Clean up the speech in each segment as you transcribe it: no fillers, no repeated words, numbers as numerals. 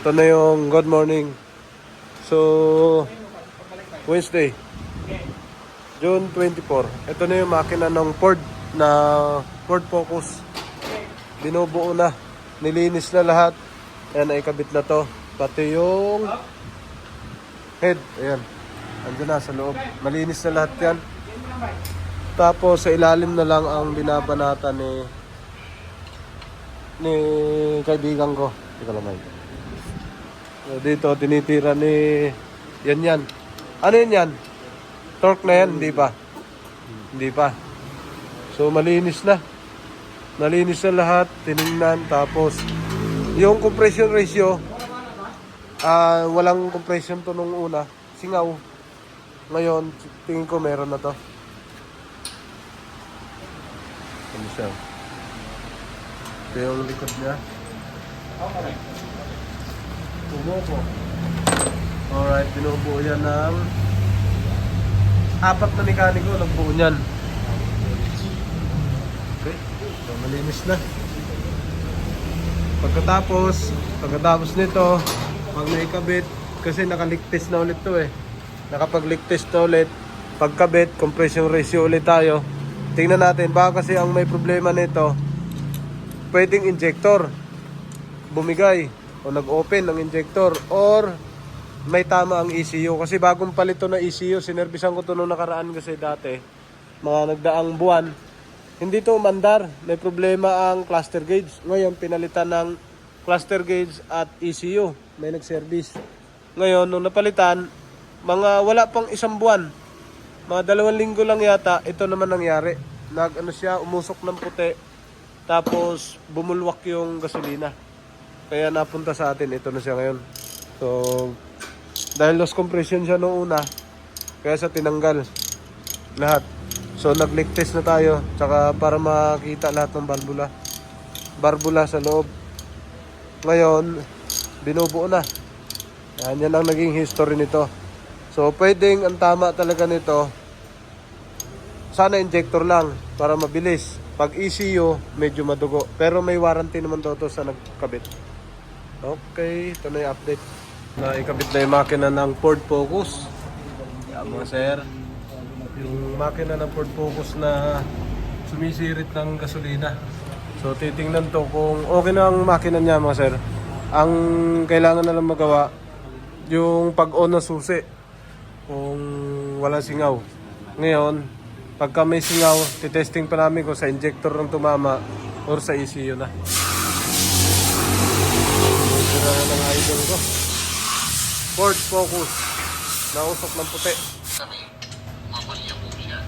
Ito na yung good morning. So, Wednesday, June 24. Ito na yung makina ng Ford na Ford Focus. Binubuo na. Nilinis na lahat. Ayan, naikabit na to. Pati yung head. Ayan. Andiyan na sa loob. Malinis na lahat yan. Tapos sa ilalim na lang ang binabanata ni kaibigan ko. Hindi ko naman. So, dito tinitira ni yan. Ano yan? Torque na yan? Hindi pa. Hindi pa. So malinis na. Nalinis na lahat. Tinignan. Tapos yung compression ratio, walang compression to nung una. Singaw. Ngayon, tingin ko meron na to. Ano siya? Ito yung likod niya. Bumubo. Alright, binubuo yan ng 4 na mekaniko. Nagbuo niyan. Okay, so malinis na. Pagkatapos nito, pag naikabit, kasi nakaligtis na ulit to eh. Nakapagligtis na ulit. Pagkabit, compression ratio ulit tayo. Tingnan natin, baka kasi ang may problema nito, pwedeng injector bumigay o nag-open ng injector or may tama ang ECU. Kasi bagong palito na ECU, sinerbisan ko to nung nakaraan kasi dati, mga nagdaang buwan, hindi to umandar. May problema ang cluster gauge. Ngayon, pinalitan ng cluster gauge at ECU. May nag-service. Ngayon, nung napalitan, mga wala pang 1 buwan, mga 2 linggo lang yata, ito naman nangyari. Umusok ng puti, tapos bumulwak yung gasolina. Kaya napunta sa atin, ito na siya ngayon. So, dahil loss compression siya noong una, kaya sa tinanggal lahat. So, nag-leak test na tayo, tsaka para makita lahat ng barbula sa loob. Ngayon, binubuo na. Yan ang naging history nito. So, pwedeng ang tama talaga nito, sana injector lang para mabilis. Pag ECU, medyo madugo. Pero may warranty naman daw to sa nagkabit. Okay, ito na yung update. Naikabit na yung makina ng Ford Focus. Yan mga sir. Yung makina ng Ford Focus na sumisirit ng gasolina. So, titingnan to kung okay na ang makina niya mga sir. Ang kailangan na lang magawa, yung pag-on ng susi. Kung wala singaw. Ngayon, pagka may singaw, titesting pa namin kung sa injector ng tumama or sa ECU na. Ito na ng idol ko. Ford Focus. Nausok ng puti. Kami, mamalya po siya.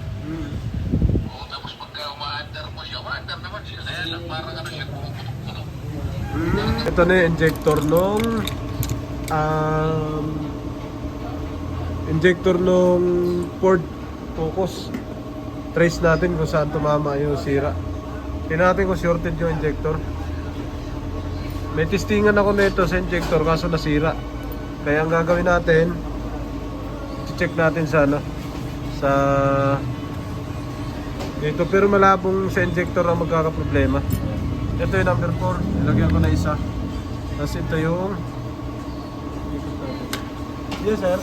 Oo, tapos pagka umaandar mo siya, umaandar naman siya. Kaya lang parang ano siya, pumuputok-putok. Ito na yung injector nung Ford Focus. Trace natin kung saan tumama yung sira. Tingnan natin kung shorted yung injector. May testingan ako nito sa injector kaso nasira. Kaya ang gagawin natin, check natin sa dito, pero malabong sa injector ang magkakaproblema. Ito yung number 4, ilagyan ko na isa. Tapos ito yung yes sir.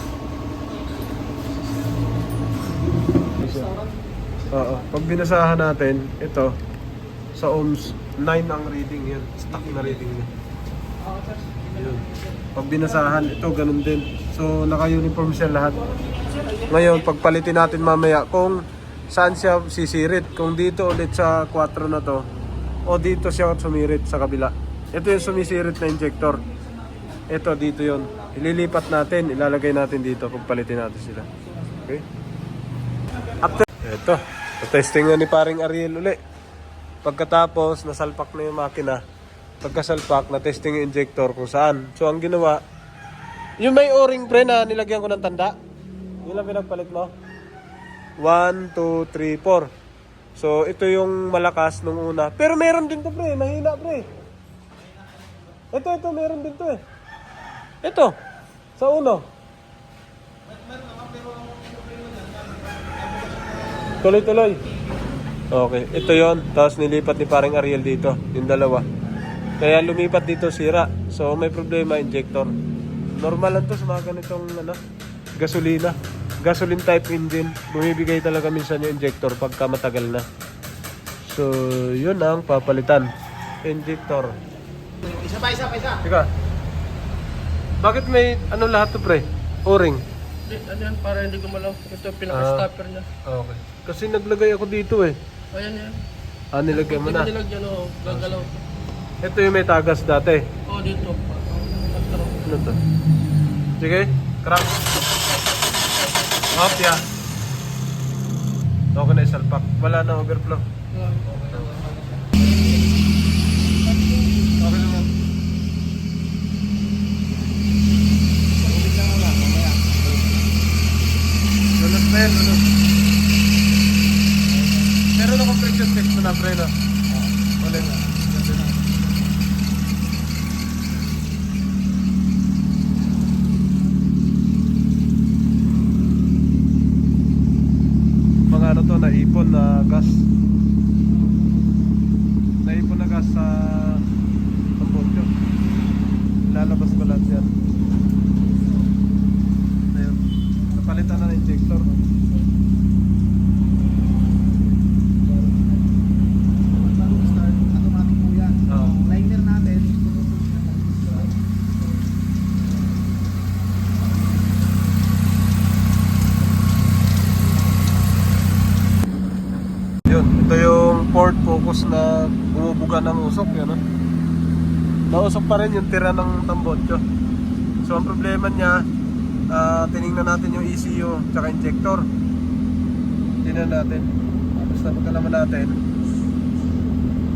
Oo, pag binasahan natin, ito sa ohms 9 ang reading yan. Stock na reading niya. Yun. Pag binasahan, ito ganun din. So naka-uniform siya lahat. Ngayon, pagpalitin natin mamaya kung saan siya sisirit. Kung dito ulit sa 4 na to o dito siya sumirit sa kabila. Ito yung sumisirit na injector. Ito dito yon. Ililipat natin, ilalagay natin dito. Pagpalitin natin sila. Okay? After ito, testing nga ni paring Ariel uli. Pagkatapos, nasalpak na yung makina. Pagkasalpak, na-testing yung injector kung saan. So, ang ginawa, yung may o-ring pre na nilagyan ko ng tanda, yun lang pinagpalit mo. 1, 2, 3, 4. So, ito yung malakas nung una. Pero meron din to pre, mahina pre. Ito, meron din to eh. Ito, sa uno. Tuloy-tuloy. Okay, ito yon. Tapos nilipat ni paring Ariel dito, yung dalawa. Kaya lumipat dito sira. So may problema injector. Normal lang to sa mga ganitong gasolina. Gasoline type engine. Bumibigay talaga minsan yung injector pagka matagal na. So yun ang papalitan. Injector. Isa pa. Teka. Bakit may lahat to pre? O-ring. Ano yan, para hindi gumalaw. Ito yung pinaka-stopper niya. Okay. Kasi naglagay ako dito eh. Ayan yan. Nilagay mo na. Nilagyan o, gagalaw. Ito yung may tagas dati. Oo, dito. Ano to? Sige, crank. Off ya. Okay na isalpak. Wala na overflow. Okay naman. Lunos na yan, lunos. Pero na compression test mo na, pre, no? Wala na. Mga to, naipon na gas. Naipon na gas sa tambotyo. Lalabas ko lahat yan. Ayun. Napalitan na ng injector. Automatic po yan. Oo. Liner natin. Yun, ito yung Ford Focus na bumubuga ng usok, yun, no? Nausok pa rin yung tira ng tambotyo. So ang problema niya, tinignan natin yung ECU tsaka injector. Tingnan natin. Basta pagkalaman natin,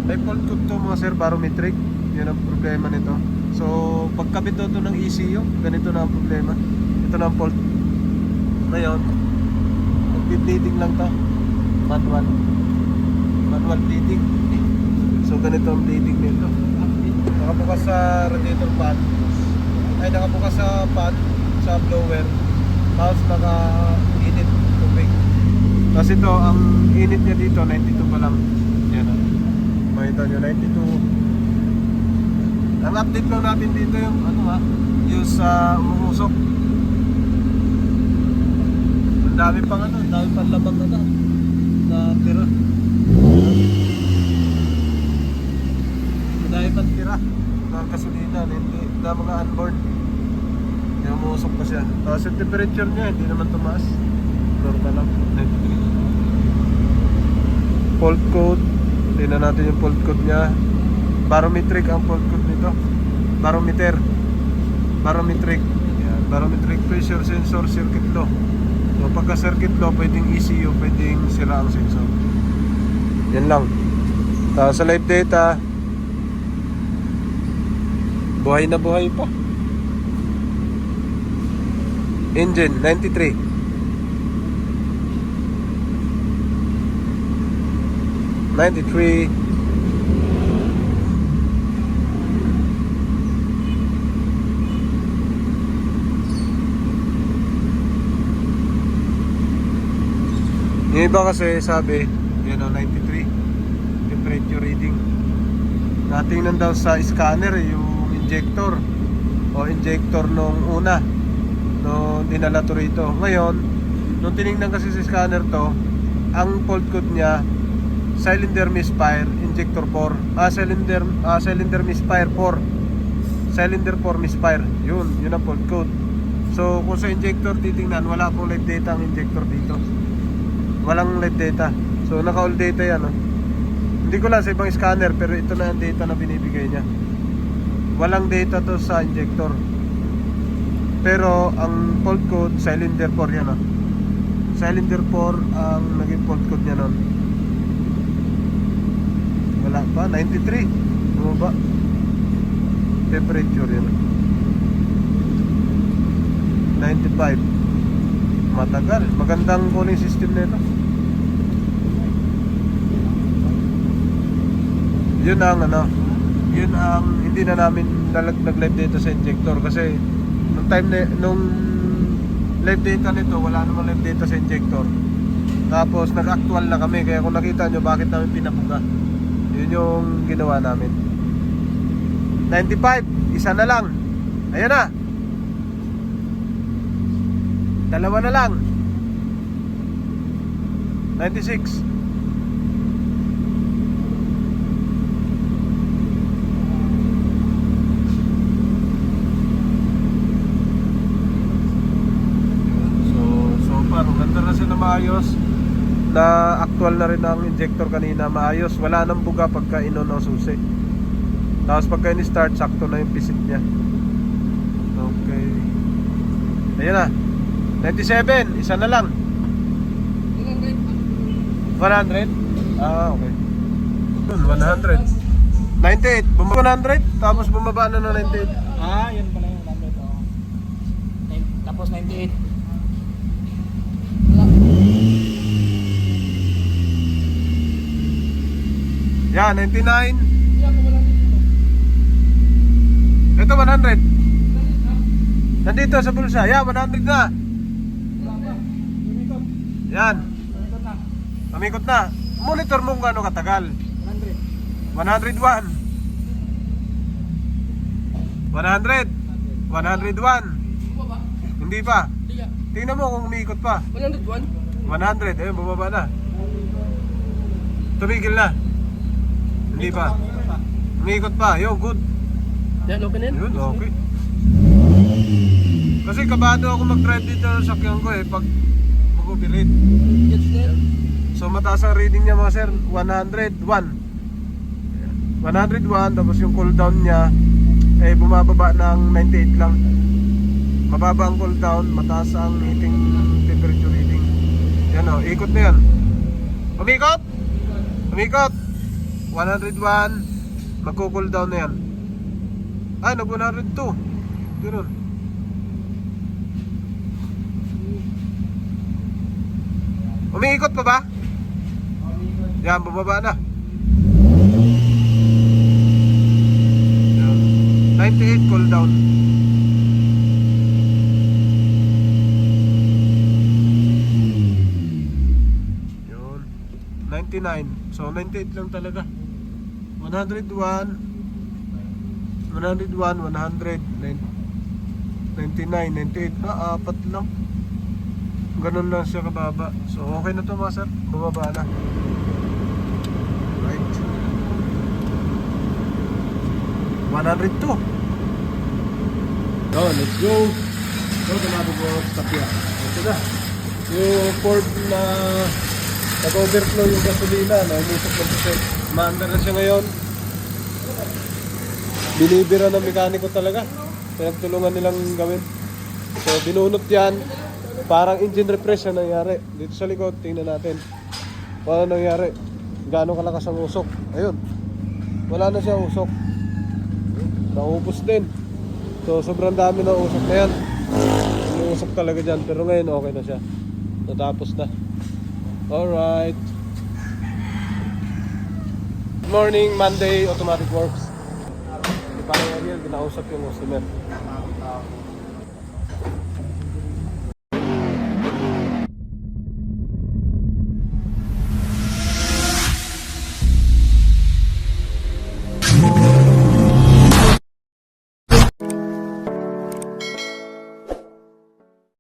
may fault code to mga sir, barometric. Yun ang problema nito. So pagkabit daw to ng ECU, ganito na ang problema. Ito na ang fault. Ngayon, mag-bleeding lang to. Manual bleeding. So ganito ang bleeding nito. Nakabukas sa radiator fan. Ay, nakabukas sa fan, sa blower. Tapos naka-init tubig. Kasi ito, ang init niya dito 92 pa lang. Yan o. Makita nyo, 92. Ang update lang natin dito yung yung sa umusok. Ang dami pang ang dami pang labang na tira. Ang dami pang tira na gasolina, hindi na mga onboard. Yung umusok pa siya. Tapos yung temperature niya hindi naman tumaas. Normal lang, 93. Fault code. Tingnan natin yung fault code niya. Barometric ang fault code nito. Barometric. Yan. Barometric pressure sensor circuit law. So pagka circuit law, pwedeng ECU, pwedeng sira ang sensor. Yan lang. Tapos sa live data, buhay na buhay pa. Engine 93. 93. Yung iba kasi sabi, yan o, 93 temperature reading. Natingnan daw sa scanner yung injector nung una nung dinala to rito. Ngayon, nung tinignan kasi sa scanner to, ang fault code niya cylinder misfire, injector 4, cylinder misfire 4, cylinder 4 misfire. Yun ang fault code. So kung sa injector titingnan, wala pong live data ang injector dito. Walang live data. So naka-all data yan, no? Hindi ko lang sa ibang scanner, pero ito na ang data na binibigay niya. Walang data to sa injector. Pero ang fault code cylinder 4 yan, no? Cylinder 4 ang naging fault code niya noon. Wala pa, 93. Bumaba. Temperature yan. 95. Matagal. Magandang cooling system na ito. Yun ang hindi na namin nag-live data sa injector kasi nung live data nito, wala namang live data sa injector. Tapos nag-actual na kami, kaya kung nakita nyo bakit namin pinabuga, yun yung ginawa namin. 95, isa na lang. Ayan na. Dalawa na lang. 96. So far, ganda na siya na maayos. Na actual na rin ang injector kanina, maayos. Wala nang buga pagka inon ang susi. Tapos pagka ini-start, sakto na yung pisit niya. Okay. Ayan na. 97, isa na lang. 100? Ah, okay. 100. 98, bumaba 100, tapos bumaba na ng 98. Ah, yun pala yung 100. Oh. Tapos 98. Yan, 99. Ito 100. Nandito sa bulsa. Yan, 100 na. Yan. Pamikot na. Monitor mo kung gaano katagal. 101. 100. 101. Hindi pa. Tingnan mo kung umiikot pa. 101. 100. Ayun, bumaba na. Tumigil na. Hindi pa. Umiikot pa. Yo, good. Yan, okay na yan. Yun, okay. Kasi kabado ako mag-drive dito sa sakyan ko pag mag-overheat. Yes, na yan. So mataas ang reading niya mga sir, 101. 101, tapos yung cooldown niya bumababa ng 98 lang. Mababa ang cooldown, mataas ang heating temperature reading. Yan o, ikot na yan. Umikot! Umikot! 101, magko-cooldown na yan. Ay, nag-102. Ganun. Umiikot pa ba? Yan, bumaba na. Yan. 98 cool down. Yun. 99. So 98 lang talaga. 101 100, 99, 98. Apat lang. Ganun lang siya kababa. So okay na to mga sir. Bumaba na. Right. 102. So let's go. So tumabog ko sa tapya. Ito na. Yung Ford na nag-overflow yung gasolina na umusok ng puset. Maandar na siya ngayon. Binibira ng mekaniko talaga. Pinagtulungan nilang gawin. So binunot yan. Parang engine refresh na nangyari. Dito sa likod, tingnan natin. Wala nangyari. Gaano kalakas ang usok. Ayun. Wala na siya usok. Naubos din. So sobrang dami ng usok na yan. May usok talaga dyan. Pero ngayon okay na siya. Natapos na. Alright. Good morning, Monday, Automatic Works. Parang Ariel, ginausap yung customer.